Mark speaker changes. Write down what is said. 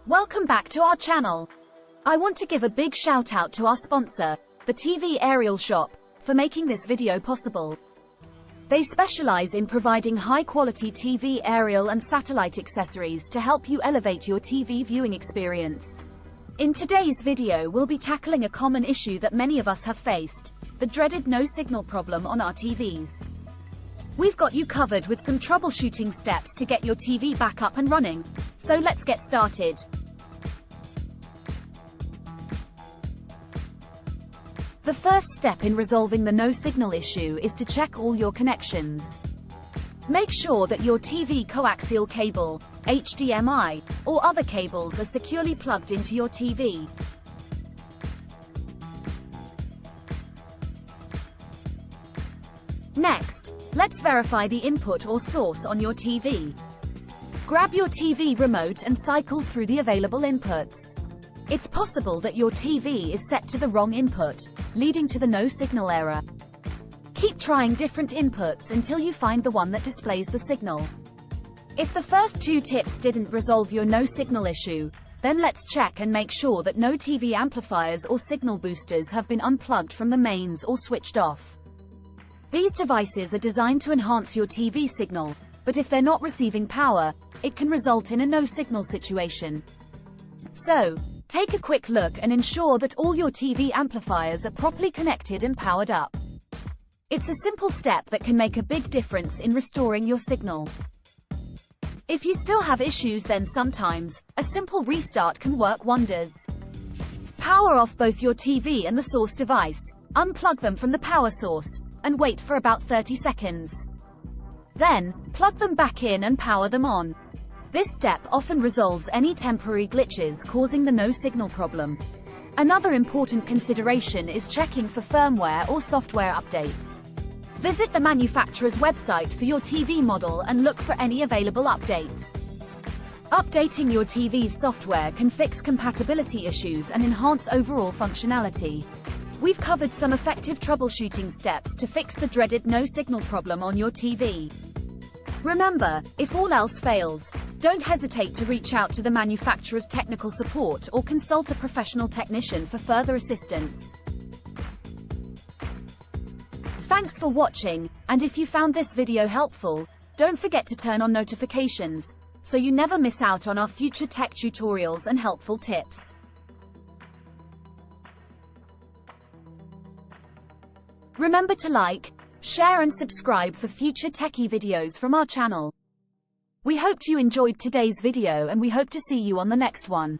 Speaker 1: Welcome back to our channel. I want to give a big shout out to our sponsor, the TV Aerial Shop, for making this video possible. They specialize in providing high-quality TV aerial and satellite accessories to help you elevate your TV viewing experience. In today's video, we'll be tackling a common issue that many of us have faced, the dreaded no-signal problem on our TVs. We've got you covered with some troubleshooting steps to get your TV back up and running, so let's get started. The first step in resolving the no-signal issue is to check all your connections. Make sure that your TV coaxial cable, HDMI, or other cables are securely plugged into your TV. Next, let's verify the input or source on your TV. Grab your TV remote and cycle through the available inputs. It's possible that your TV is set to the wrong input, leading to the no-signal error. Keep trying different inputs until you find the one that displays the signal. If the first two tips didn't resolve your no-signal issue, then let's check and make sure that no TV amplifiers or signal boosters have been unplugged from the mains or switched off. These devices are designed to enhance your TV signal, but if they're not receiving power, it can result in a no-signal situation. So, take a quick look and ensure that all your TV amplifiers are properly connected and powered up. It's a simple step that can make a big difference in restoring your signal. If you still have issues, then sometimes a simple restart can work wonders. Power off both your TV and the source device, unplug them from the power source, and wait for about 30 seconds. Then, plug them back in and power them on. This step often resolves any temporary glitches causing the no-signal problem. Another important consideration is checking for firmware or software updates. Visit the manufacturer's website for your TV model and look for any available updates. Updating your TV's software can fix compatibility issues and enhance overall functionality. We've covered some effective troubleshooting steps to fix the dreaded no-signal problem on your TV. Remember, if all else fails, don't hesitate to reach out to the manufacturer's technical support or consult a professional technician for further assistance. Thanks for watching, and if you found this video helpful, don't forget to turn on notifications, so you never miss out on our future tech tutorials and helpful tips. Remember to like, share and subscribe for future techie videos from our channel. We hoped you enjoyed today's video and we hope to see you on the next one.